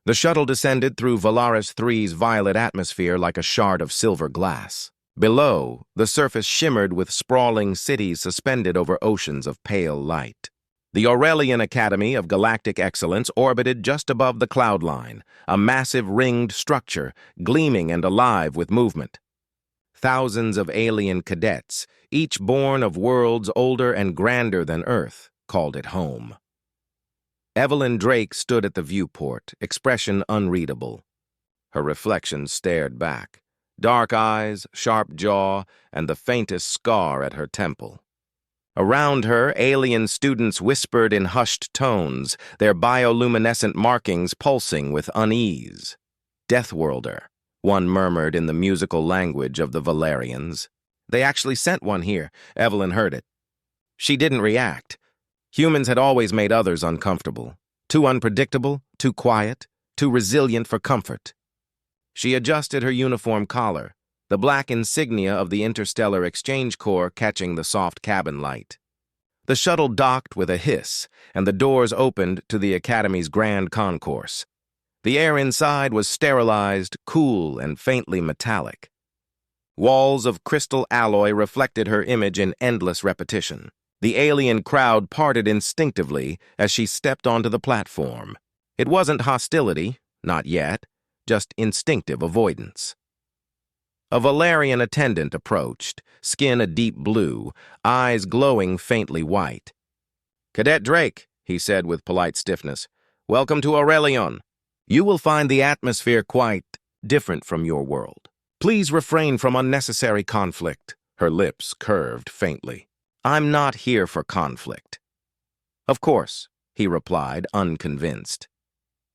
The shuttle descended through Valaris 3's violet atmosphere like a shard of silver glass. Below, the surface shimmered with sprawling cities suspended over oceans of pale light. The Aurelian Academy of Galactic Excellence orbited just above the cloud line, a massive ringed structure, gleaming and alive with movement. Thousands of alien cadets, each born of worlds older and grander than Earth, called it home. Evelyn Drake stood at the viewport, expression unreadable. Her reflection stared back, dark eyes, sharp jaw, and the faintest scar at her temple. Around her, alien students whispered in hushed tones, their bioluminescent markings pulsing with unease. Deathworlder, one murmured in the musical language of the Valerians. They actually sent one here, Evelyn heard it. She didn't react. Humans had always made others uncomfortable. Too unpredictable, too quiet, too resilient for comfort. She adjusted her uniform collar, the black insignia of the Interstellar Exchange Corps catching the soft cabin light. The shuttle docked with a hiss, and the doors opened to the Academy's grand concourse. The air inside was sterilized, cool, and faintly metallic. Walls of crystal alloy reflected her image in endless repetition. The alien crowd parted instinctively as she stepped onto the platform. It wasn't hostility, not yet, just instinctive avoidance. A Valerian attendant approached, skin a deep blue, eyes glowing faintly white. "Cadet Drake," he said with polite stiffness, "welcome to Aurelion. You will find the atmosphere quite different from your world. Please refrain from unnecessary conflict." Her lips curved faintly. "I'm not here for conflict." "Of course," he replied, unconvinced.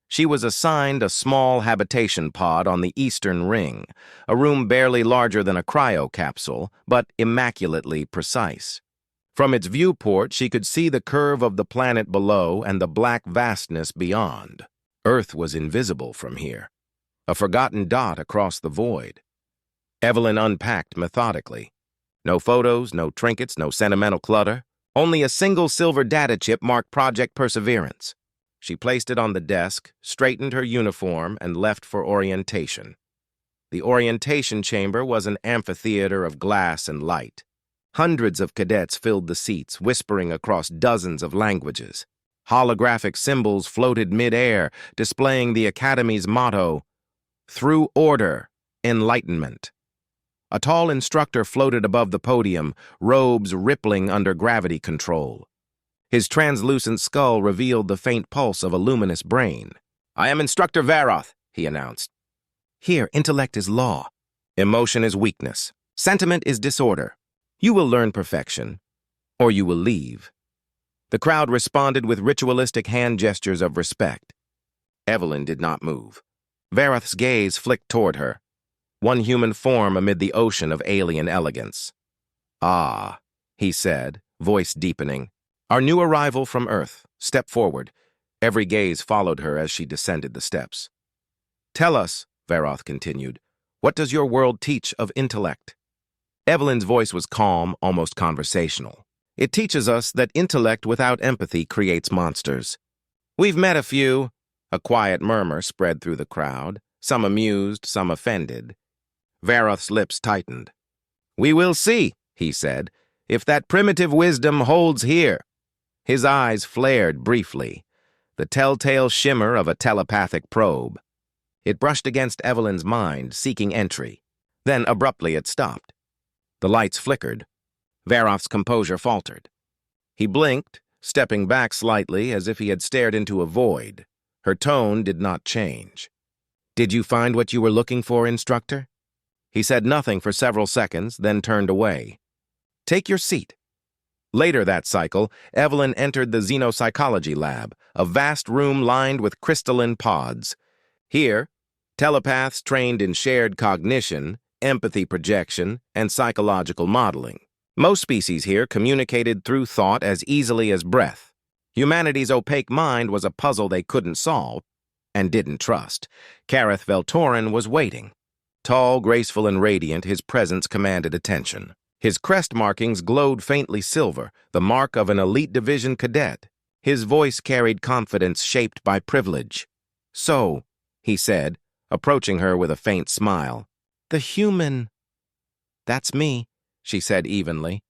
She was assigned a small habitation pod on the eastern ring, a room barely larger than a cryo capsule, but immaculately precise. From its viewport, she could see the curve of the planet below and the black vastness beyond. Earth was invisible from here, a forgotten dot across the void. Evelyn unpacked methodically. No photos, no trinkets, no sentimental clutter. Only a single silver data chip marked Project Perseverance. She placed it on the desk, straightened her uniform, and left for orientation. The orientation chamber was an amphitheater of glass and light. Hundreds of cadets filled the seats, whispering across dozens of languages. Holographic symbols floated mid-air, displaying the Academy's motto, "Through order, enlightenment." A tall instructor floated above the podium, robes rippling under gravity control. His translucent skull revealed the faint pulse of a luminous brain. "I am Instructor Varoth," he announced. "Here, intellect is law. Emotion is weakness. Sentiment is disorder. You will learn perfection, or you will leave." The crowd responded with ritualistic hand gestures of respect. Evelyn did not move. Varoth's gaze flicked toward her. One human form amid the ocean of alien elegance. "Ah," he said, voice deepening. "Our new arrival from Earth. Step forward." Every gaze followed her as she descended the steps. "Tell us," Varoth continued, "what does your world teach of intellect?" Evelyn's voice was calm, almost conversational. "It teaches us that intellect without empathy creates monsters." "We've met a few." A quiet murmur spread through the crowd, some amused, some offended. Varoth's lips tightened. "We will see," he said, "if that primitive wisdom holds here." His eyes flared briefly, the telltale shimmer of a telepathic probe. It brushed against Evelyn's mind, seeking entry. Then abruptly it stopped. The lights flickered. Varoth's composure faltered. He blinked, stepping back slightly as if he had stared into a void. Her tone did not change. "Did you find what you were looking for, Instructor?" He said nothing for several seconds, then turned away. "Take your seat." Later that cycle, Evelyn entered the xenopsychology lab, a vast room lined with crystalline pods. Here, telepaths trained in shared cognition, empathy projection, and psychological modeling. Most species here communicated through thought as easily as breath. Humanity's opaque mind was a puzzle they couldn't solve and didn't trust. Kareth Veltorin was waiting. Tall, graceful, and radiant, his presence commanded attention. His crest markings glowed faintly silver, the mark of an elite division cadet. His voice carried confidence shaped by privilege. "So, he said, approaching her with a faint smile. "The human." "That's me," she said evenly.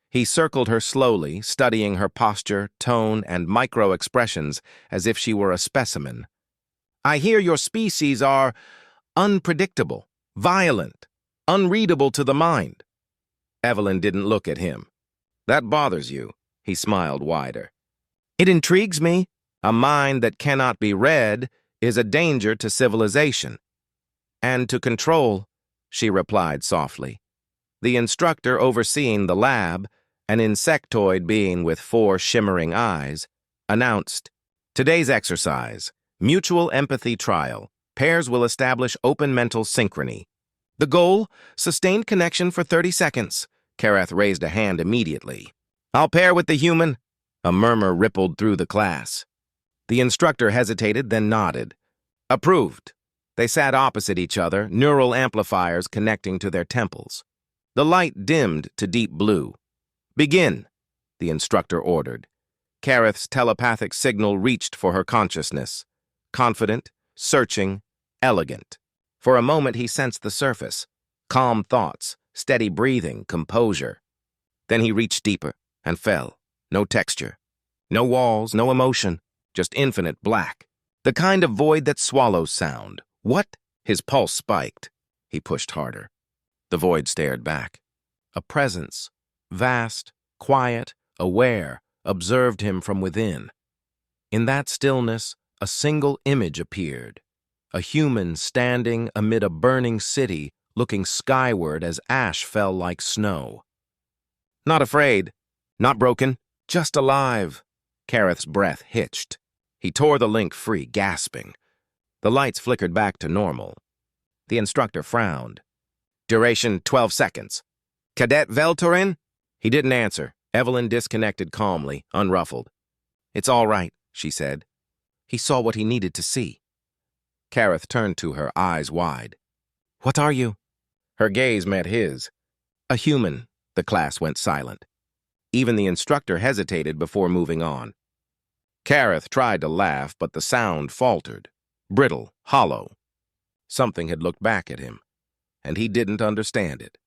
He circled her slowly, studying her posture, tone, and micro-expressions as if she were a specimen. "I hear your species are unpredictable, violent, unreadable to the mind." Evelyn didn't look at him. "That bothers you," he smiled wider. "It intrigues me. A mind that cannot be read is a danger to civilization." "And to control," she replied softly. The instructor overseeing the lab, an insectoid being with 4 shimmering eyes, announced, "Today's exercise, mutual empathy trial. Pairs will establish open mental synchrony. The goal, sustained connection for 30 seconds. Kareth raised a hand immediately. "I'll pair with the human." A murmur rippled through the class. The instructor hesitated, then nodded. "Approved." They sat opposite each other, neural amplifiers connecting to their temples. The light dimmed to deep blue. "Begin," the instructor ordered. Kareth's telepathic signal reached for her consciousness. Confident, searching, elegant. For a moment he sensed the surface. Calm thoughts, steady breathing, composure. Then he reached deeper and fell. No texture. No walls, no emotion. Just infinite black. The kind of void that swallows sound. "What?" His pulse spiked. He pushed harder. The void stared back. A presence, vast, quiet, aware, observed him from within. In that stillness, a single image appeared. A human standing amid a burning city, looking skyward as ash fell like snow. "Not afraid, not broken, just alive." Kareth's breath hitched. He tore the link free, gasping. The lights flickered back to normal. The instructor frowned. "Duration 12 seconds. Cadet Veltorin?" He didn't answer. Evelyn disconnected calmly, unruffled. "It's all right," she said. He saw what he needed to see. Kareth turned to her, eyes wide. "What are you?" Her gaze met his. "A human." The class went silent. Even the instructor hesitated before moving on. Kareth tried to laugh, but the sound faltered. Brittle, hollow. Something had looked back at him, and he didn't understand it.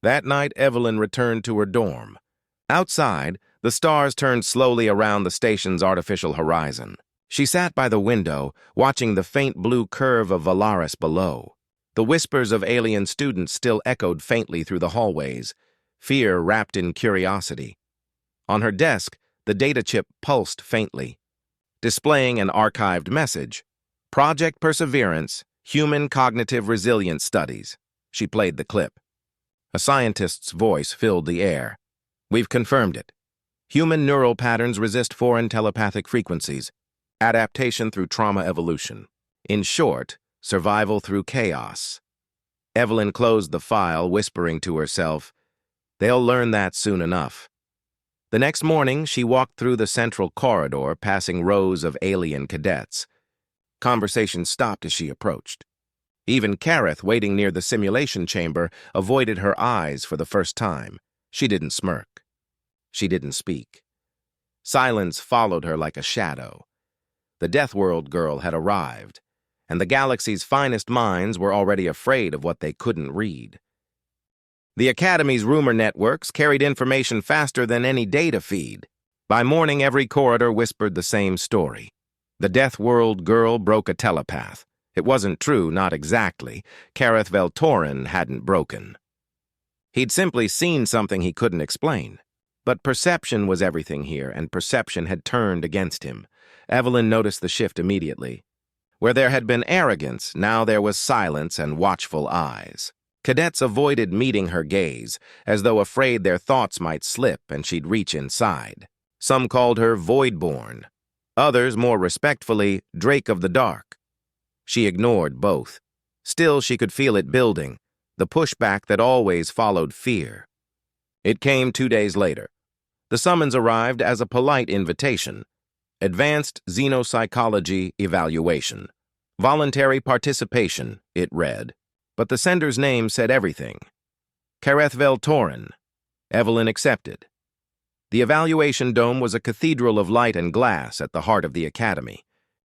That night, Evelyn returned to her dorm. Outside, the stars turned slowly around the station's artificial horizon. She sat by the window, watching the faint blue curve of Valaris below. The whispers of alien students still echoed faintly through the hallways, fear wrapped in curiosity. On her desk, the data chip pulsed faintly, displaying an archived message. "Project Perseverance, Human Cognitive Resilience Studies." She played the clip. A scientist's voice filled the air. "We've confirmed it. Human neural patterns resist foreign telepathic frequencies. Adaptation through trauma evolution. In short, survival through chaos." Evelyn closed the file, whispering to herself, "They'll learn that soon enough." The next morning, she walked through the central corridor, passing rows of alien cadets. Conversation stopped as she approached. Even Kareth, waiting near the simulation chamber, avoided her eyes for the first time. She didn't smirk. She didn't speak. Silence followed her like a shadow. The Deathworld girl had arrived, and the galaxy's finest minds were already afraid of what they couldn't read. The Academy's rumor networks carried information faster than any data feed. By morning, every corridor whispered the same story. The Deathworld girl broke a telepath. It wasn't true, not exactly. Kareth Veltorin hadn't broken. He'd simply seen something he couldn't explain. But perception was everything here, and perception had turned against him. Evelyn noticed the shift immediately. Where there had been arrogance, now there was silence and watchful eyes. Cadets avoided meeting her gaze, as though afraid their thoughts might slip and she'd reach inside. Some called her Voidborn. Others, more respectfully, Drake of the Dark. She ignored both. Still, she could feel it building, the pushback that always followed fear. It came 2 days later. The summons arrived as a polite invitation. Advanced Xenopsychology Evaluation. Voluntary participation, it read. But the sender's name said everything. Kareth Veltorin. Evelyn accepted. The evaluation dome was a cathedral of light and glass at the heart of the academy.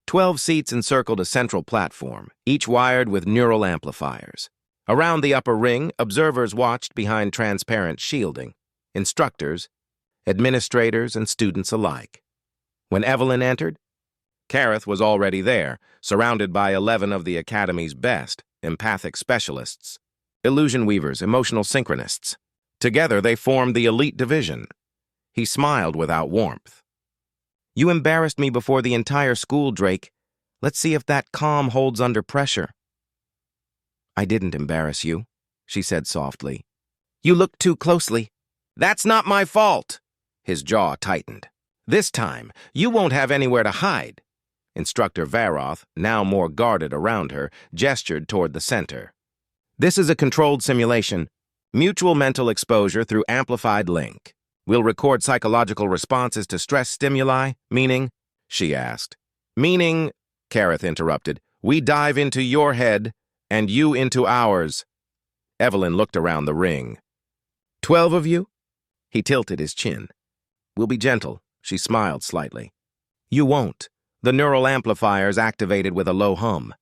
12 seats encircled a central platform, each wired with neural amplifiers. Around the upper ring, observers watched behind transparent shielding. Instructors, administrators, and students alike. When Evelyn entered, Kareth was already there, surrounded by 11 of the Academy's best, empathic specialists, illusion weavers, emotional synchronists. Together, they formed the elite division. He smiled without warmth. "You embarrassed me before the entire school, Drake. Let's see if that calm holds under pressure." "I didn't embarrass you," she said softly. "You looked too closely." "That's not my fault." His jaw tightened. "This time, you won't have anywhere to hide." Instructor Varoth, now more guarded around her, gestured toward the center. "This is a controlled simulation. Mutual mental exposure through amplified link. We'll record psychological responses to stress stimuli, meaning," she asked. "Meaning," Kareth interrupted, "we dive into your head, and you into ours." Evelyn looked around the ring. 12 of you?" He tilted his chin. "We'll be gentle," she smiled slightly. "You won't." The neural amplifiers activated with a low hum.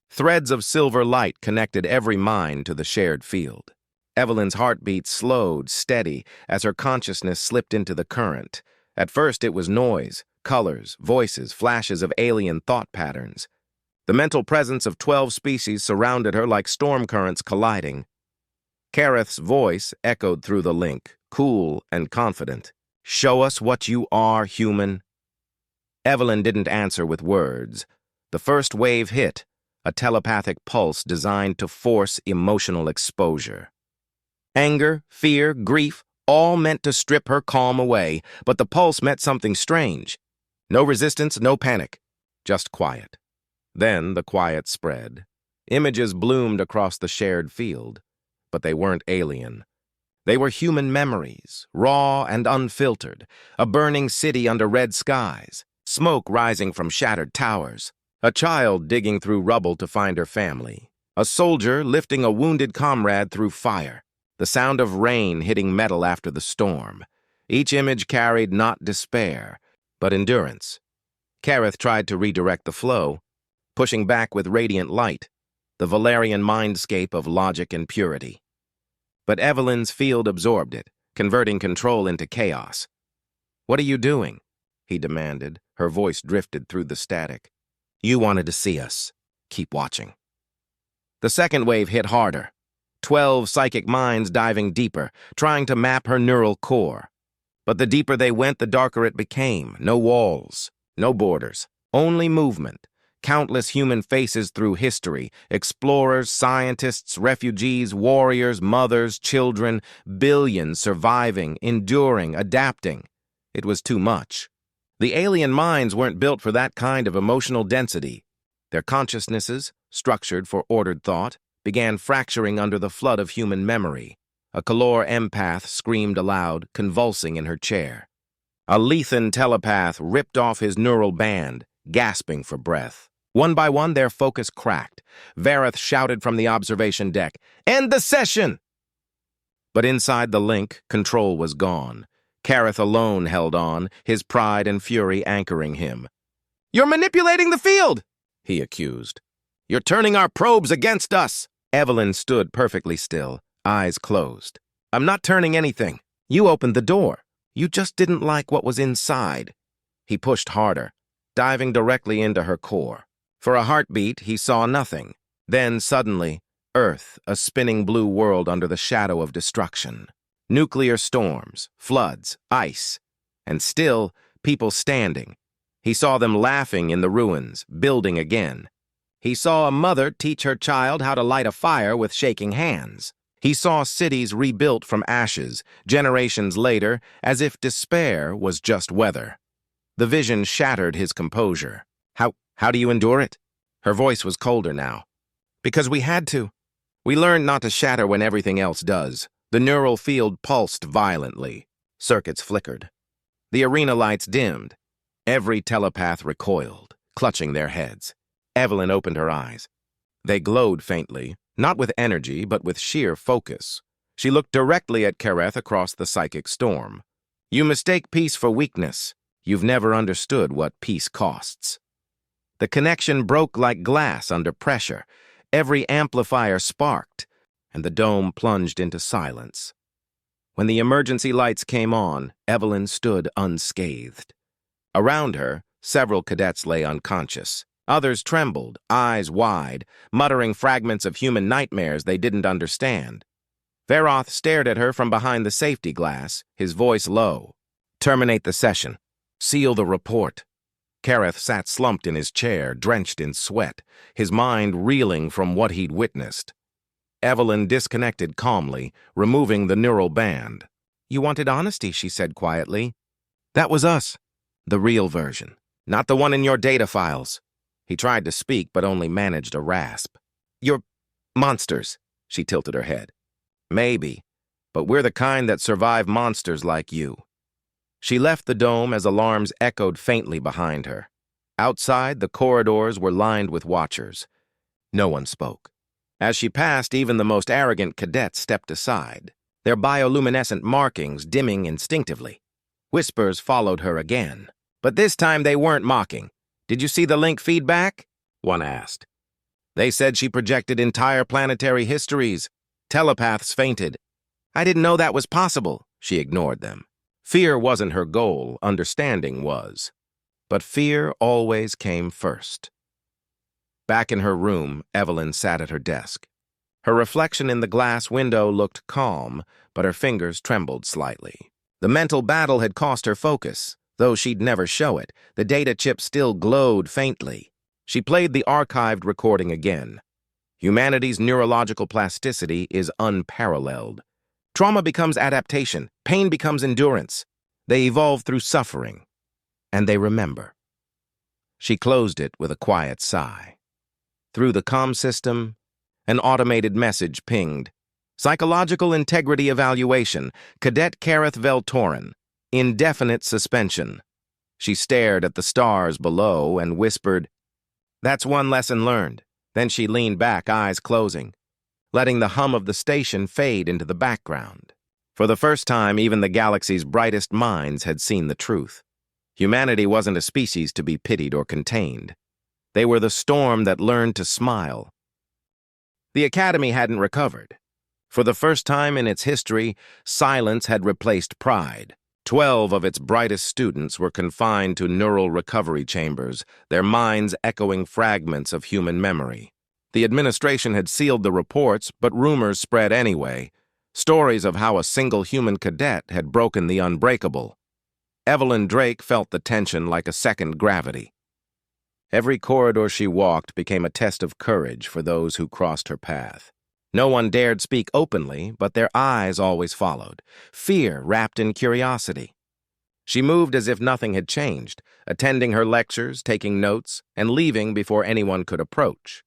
Threads of silver light connected every mind to the shared field. Evelyn's heartbeat slowed, steady, as her consciousness slipped into the current. At first it was noise, colors, voices, flashes of alien thought patterns. The mental presence of 12 species surrounded her like storm currents colliding. Kareth's voice echoed through the link, cool and confident. "Show us what you are, human." Evelyn didn't answer with words. The first wave hit, a telepathic pulse designed to force emotional exposure. Anger, fear, grief, all meant to strip her calm away, but the pulse meant something strange. No resistance, no panic, just quiet. Then the quiet spread. Images bloomed across the shared field, but they weren't alien. They were human memories, raw and unfiltered, a burning city under red skies, smoke rising from shattered towers, a child digging through rubble to find her family, a soldier lifting a wounded comrade through fire, the sound of rain hitting metal after the storm. Each image carried not despair, but endurance. Kareth tried to redirect the flow, pushing back with radiant light, the Valerian mindscape of logic and purity. But Evelyn's field absorbed it, converting control into chaos. "What are you doing?" he demanded. Her voice drifted through the static. "You wanted to see us. Keep watching." The second wave hit harder. 12 psychic minds diving deeper, trying to map her neural core. But the deeper they went, the darker it became. No walls, no borders, only movement. Countless human faces through history, explorers, scientists, refugees, warriors, mothers, children, billions surviving, enduring, adapting. It was too much. The alien minds weren't built for that kind of emotional density. Their consciousnesses, structured for ordered thought, began fracturing under the flood of human memory. A Kalor empath screamed aloud, convulsing in her chair. A Lethan telepath ripped off his neural band, gasping for breath. One by one, their focus cracked. Varoth shouted from the observation deck, "End the session!" But inside the link, control was gone. Kareth alone held on, his pride and fury anchoring him. "You're manipulating the field!" he accused. "You're turning our probes against us!" Evelyn stood perfectly still, eyes closed. "I'm not turning anything. You opened the door. You just didn't like what was inside." He pushed harder, diving directly into her core. For a heartbeat, he saw nothing. Then, suddenly, Earth, a spinning blue world under the shadow of destruction. Nuclear storms, floods, ice, and still, people standing. He saw them laughing in the ruins, building again. He saw a mother teach her child how to light a fire with shaking hands. He saw cities rebuilt from ashes, generations later, as if despair was just weather. The vision shattered his composure. How do you endure it?" Her voice was colder now. "Because we had to. We learned not to shatter when everything else does." The neural field pulsed violently. Circuits flickered. The arena lights dimmed. Every telepath recoiled, clutching their heads. Evelyn opened her eyes. They glowed faintly, not with energy, but with sheer focus. She looked directly at Kareth across the psychic storm. "You mistake peace for weakness. You've never understood what peace costs." The connection broke like glass under pressure. Every amplifier sparked, and the dome plunged into silence. When the emergency lights came on, Evelyn stood unscathed. Around her, several cadets lay unconscious. Others trembled, eyes wide, muttering fragments of human nightmares they didn't understand. Varoth stared at her from behind the safety glass, his voice low. "Terminate the session. Seal the report." Kareth sat slumped in his chair, drenched in sweat, his mind reeling from what he'd witnessed. Evelyn disconnected calmly, removing the neural band. "You wanted honesty," she said quietly. "That was us. The real version. Not the one in your data files." He tried to speak, but only managed a rasp. "You're monsters," she tilted her head. "Maybe, but we're the kind that survive monsters like you." She left the dome as alarms echoed faintly behind her. Outside, the corridors were lined with watchers. No one spoke. As she passed, even the most arrogant cadets stepped aside, their bioluminescent markings dimming instinctively. Whispers followed her again, but this time they weren't mocking. "Did you see the link feedback?" one asked. "They said she projected entire planetary histories. Telepaths fainted." "I didn't know that was possible." She ignored them. Fear wasn't her goal, understanding was. But fear always came first. Back in her room, Evelyn sat at her desk. Her reflection in the glass window looked calm, but her fingers trembled slightly. The mental battle had cost her focus. Though she'd never show it, the data chip still glowed faintly. She played the archived recording again. Humanity's neurological plasticity is unparalleled. Trauma becomes adaptation. Pain becomes endurance. They evolve through suffering. And they remember. She closed it with a quiet sigh. Through the comm system, an automated message pinged. "Psychological integrity evaluation. Cadet Kareth Veltorin. Indefinite suspension." She stared at the stars below and whispered, "That's one lesson learned." Then she leaned back, eyes closing, letting the hum of the station fade into the background. For the first time, even the galaxy's brightest minds had seen the truth. Humanity wasn't a species to be pitied or contained. They were the storm that learned to smile. The Academy hadn't recovered. For the first time in its history, silence had replaced pride. 12 of its brightest students were confined to neural recovery chambers, their minds echoing fragments of human memory. The administration had sealed the reports, but rumors spread anyway. Stories of how a single human cadet had broken the unbreakable. Evelyn Drake felt the tension like a second gravity. Every corridor she walked became a test of courage for those who crossed her path. No one dared speak openly, but their eyes always followed, fear wrapped in curiosity. She moved as if nothing had changed, attending her lectures, taking notes, and leaving before anyone could approach.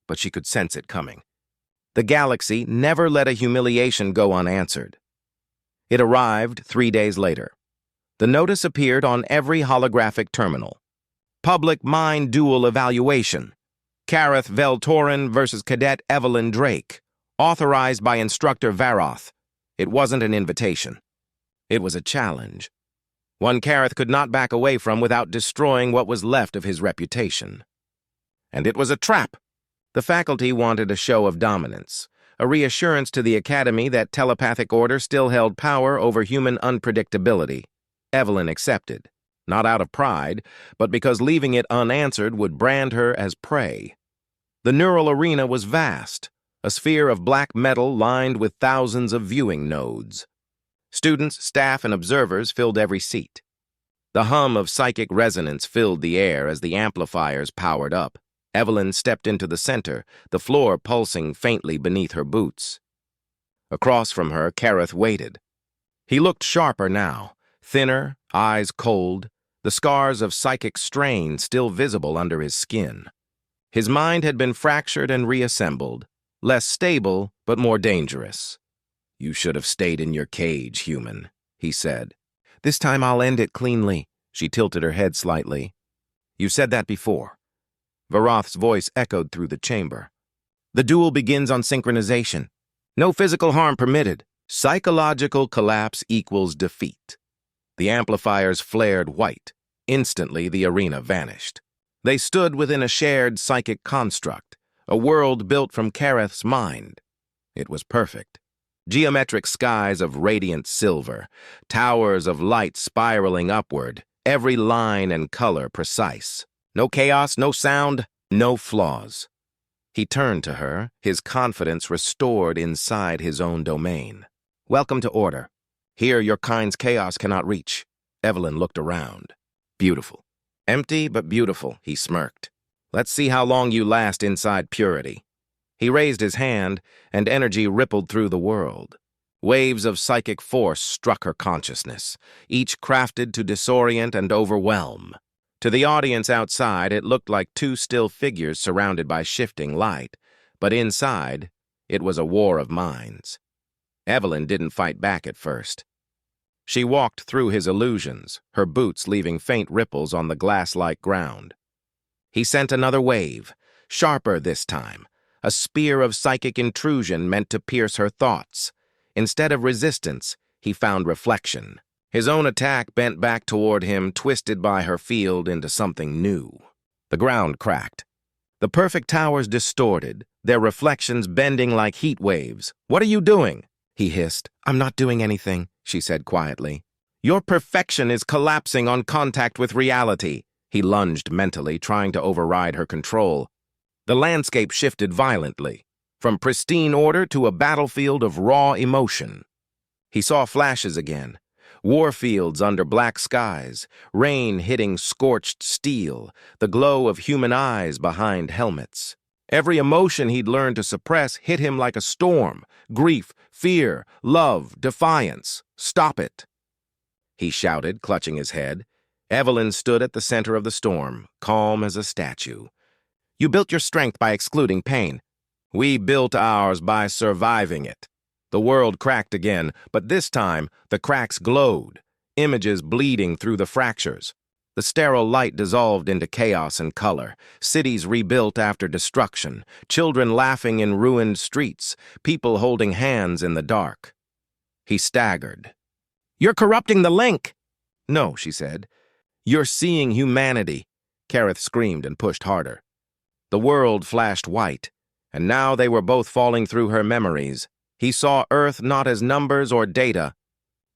But she could sense it coming. The galaxy never let a humiliation go unanswered. It arrived 3 days later. The notice appeared on every holographic terminal. Public Mind Duel Evaluation. Kareth Veltorin versus Cadet Evelyn Drake. Authorized by Instructor Varoth. It wasn't an invitation. It was a challenge. One Kareth could not back away from without destroying what was left of his reputation. And it was a trap. The faculty wanted a show of dominance, a reassurance to the Academy that telepathic order still held power over human unpredictability. Evelyn accepted. Not out of pride, but because leaving it unanswered would brand her as prey. The neural arena was vast, a sphere of black metal lined with thousands of viewing nodes. Students, staff, and observers filled every seat. The hum of psychic resonance filled the air as the amplifiers powered up. Evelyn stepped into the center, the floor pulsing faintly beneath her boots. Across from her, Kareth waited. He looked sharper now, thinner, eyes cold, the scars of psychic strain still visible under his skin. His mind had been fractured and reassembled, less stable but more dangerous. "You should have stayed in your cage, human," he said. "This time I'll end it cleanly." She tilted her head slightly. "You said that before." Varoth's voice echoed through the chamber. "The duel begins on synchronization. No physical harm permitted. Psychological collapse equals defeat." The amplifiers flared white. Instantly, the arena vanished. They stood within a shared psychic construct, a world built from Kareth's mind. It was perfect. Geometric skies of radiant silver, towers of light spiraling upward, every line and color precise. No chaos, no sound, no flaws. He turned to her, his confidence restored inside his own domain. "Welcome to order. Here your kind's chaos cannot reach." Evelyn looked around. "Beautiful. Empty but beautiful," he smirked. "Let's see how long you last inside purity." He raised his hand, and energy rippled through the world. Waves of psychic force struck her consciousness, each crafted to disorient and overwhelm. To the audience outside, it looked like two still figures surrounded by shifting light, but inside, it was a war of minds. Evelyn didn't fight back at first. She walked through his illusions, her boots leaving faint ripples on the glass-like ground. He sent another wave, sharper this time, a spear of psychic intrusion meant to pierce her thoughts. Instead of resistance, he found reflection. His own attack bent back toward him, twisted by her field into something new. The ground cracked. The perfect towers distorted, their reflections bending like heat waves. "What are you doing?" he hissed. "I'm not doing anything," she said quietly. "Your perfection is collapsing on contact with reality." He lunged mentally, trying to override her control. The landscape shifted violently, from pristine order to a battlefield of raw emotion. He saw flashes again, war fields under black skies, rain hitting scorched steel, the glow of human eyes behind helmets. Every emotion he'd learned to suppress hit him like a storm: grief, fear, love, defiance. "Stop it!" he shouted, clutching his head. Evelyn stood at the center of the storm, calm as a statue. "You built your strength by excluding pain. We built ours by surviving it." The world cracked again, but this time the cracks glowed, images bleeding through the fractures. The sterile light dissolved into chaos and color, cities rebuilt after destruction, children laughing in ruined streets, people holding hands in the dark. He staggered. "You're corrupting the link!" "No," she said. "You're seeing humanity." Kareth screamed and pushed harder. The world flashed white, and now they were both falling through her memories. He saw Earth not as numbers or data,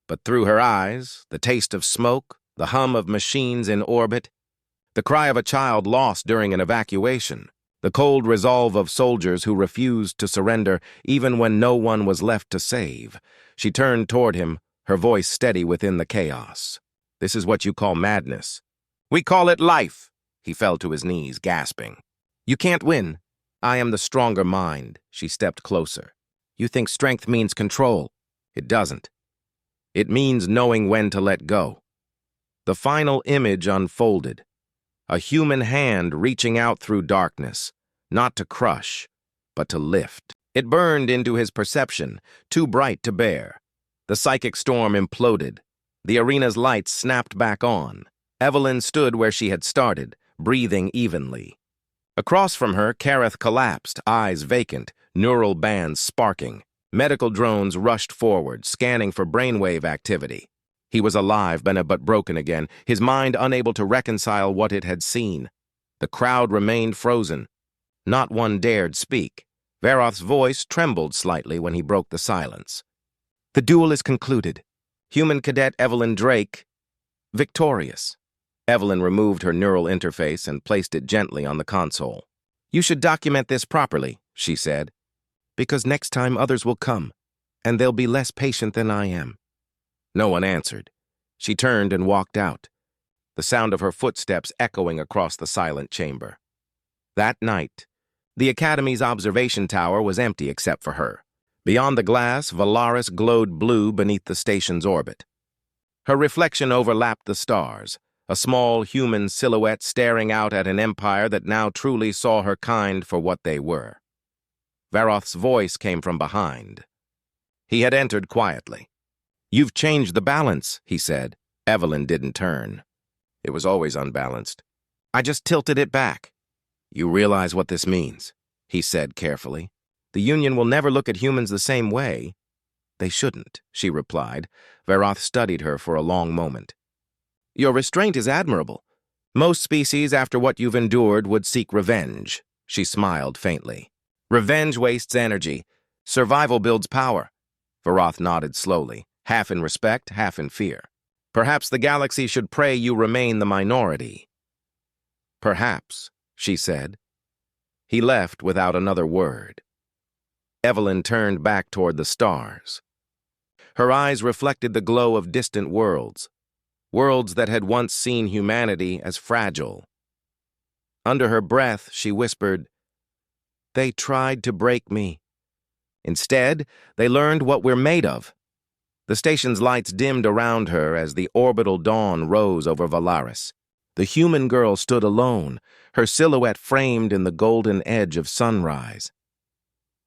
but through her eyes, the taste of smoke, the hum of machines in orbit, the cry of a child lost during an evacuation, the cold resolve of soldiers who refused to surrender even when no one was left to save. She turned toward him, her voice steady within the chaos. "This is what you call madness." "We call it life." He fell to his knees, gasping. "You can't win. I am the stronger mind." She stepped closer. "You think strength means control. It doesn't. It means knowing when to let go." The final image unfolded, a human hand reaching out through darkness, not to crush, but to lift. It burned into his perception, too bright to bear. The psychic storm imploded. The arena's lights snapped back on. Evelyn stood where she had started, breathing evenly. Across from her, Kareth collapsed, eyes vacant, neural bands sparking. Medical drones rushed forward, scanning for brainwave activity. He was alive, but broken again, his mind unable to reconcile what it had seen. The crowd remained frozen. Not one dared speak. Varoth's voice trembled slightly when he broke the silence. "The duel is concluded. Human cadet Evelyn Drake, victorious." Evelyn removed her neural interface and placed it gently on the console. "You should document this properly," she said, "because next time others will come, and they'll be less patient than I am." No one answered. She turned and walked out, the sound of her footsteps echoing across the silent chamber. That night, the Academy's observation tower was empty except for her. Beyond the glass, Valaris glowed blue beneath the station's orbit. Her reflection overlapped the stars, a small human silhouette staring out at an empire that now truly saw her kind for what they were. Varoth's voice came from behind. He had entered quietly. "You've changed the balance," he said. Evelyn didn't turn. "It was always unbalanced. I just tilted it back." "You realize what this means," he said carefully. "The Union will never look at humans the same way." "They shouldn't," she replied. Varoth studied her for a long moment. "Your restraint is admirable. Most species, after what you've endured, would seek revenge. She smiled faintly. Revenge wastes energy. Survival builds power. Varath nodded slowly, half in respect, half in fear. Perhaps the galaxy should pray you remain the minority. Perhaps, she said. He left without another word. Evelyn turned back toward the stars. Her eyes reflected the glow of distant worlds, worlds that had once seen humanity as fragile. Under her breath, she whispered, "They tried to break me. Instead, they learned what we're made of." The station's lights dimmed around her as the orbital dawn rose over Valaris. The human girl stood alone, her silhouette framed in the golden edge of sunrise.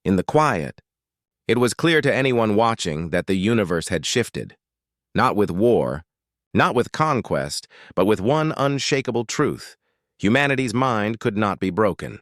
In the quiet, it was clear to anyone watching that the universe had shifted. Not with war, not with conquest, but with one unshakable truth. Humanity's mind could not be broken.